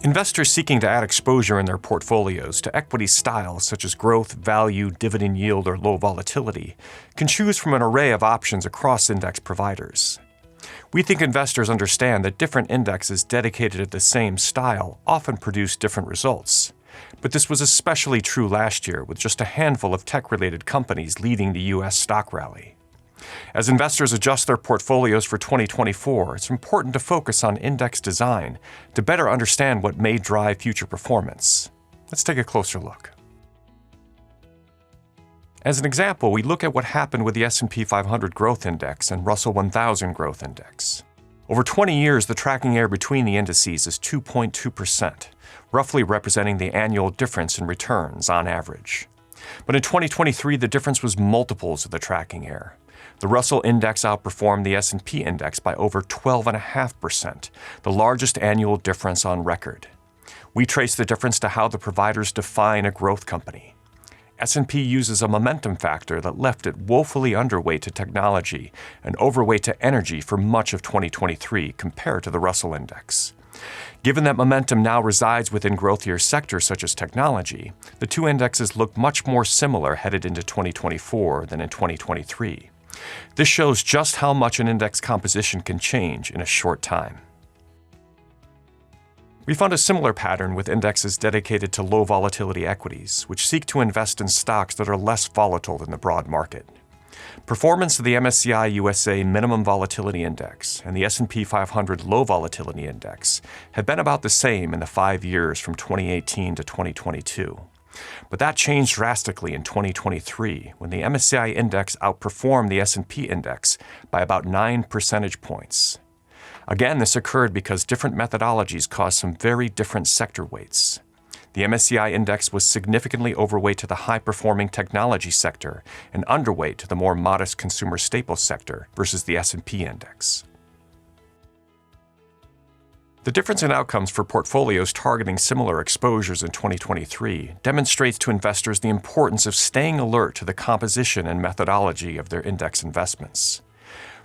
Investors seeking to add exposure in their portfolios to equity styles such as growth, value, dividend yield, or low volatility can choose from an array of options across index providers. We think investors understand that different indexes dedicated to the same style often produce different results. But this was especially true last year, with just a handful of tech-related companies leading the U.S. stock rally. As investors adjust their portfolios for 2024, it's important to focus on index design to better understand what may drive future performance. Let's take a closer look. As an example, we look at what happened with the S&P 500 Growth Index and Russell 1000 Growth Index. Over 20 years, the tracking error between the indices is 2.2%, roughly representing the annual difference in returns on average. But in 2023, the difference was multiples of the tracking error. The Russell Index outperformed the S&P Index by over 12.5%, the largest annual difference on record. We trace the difference to how the providers define a growth company. S&P uses a momentum factor that left it woefully underweight to technology and overweight to energy for much of 2023 compared to the Russell Index. Given that momentum now resides within growthier sectors such as technology, the two indexes look much more similar headed into 2024 than in 2023. This shows just how much an index composition can change in a short time. We found a similar pattern with indexes dedicated to low volatility equities, which seek to invest in stocks that are less volatile than the broad market. Performance of the MSCI USA Minimum Volatility Index and the S&P 500 Low Volatility Index have been about the same in the 5 years from 2018 to 2022. But that changed drastically in 2023 when the MSCI Index outperformed the S&P Index by about 9 percentage points. Again, this occurred because different methodologies caused some very different sector weights. The MSCI Index was significantly overweight to the high-performing technology sector and underweight to the more modest consumer staples sector versus the S&P Index. The difference in outcomes for portfolios targeting similar exposures in 2023 demonstrates to investors the importance of staying alert to the composition and methodology of their index investments.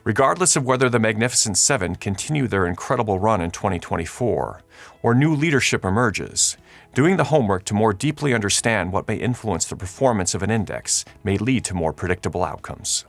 Regardless of whether the Magnificent Seven continue their incredible run in 2024 or new leadership emerges, doing the homework to more deeply understand what may influence the performance of an index may lead to more predictable outcomes.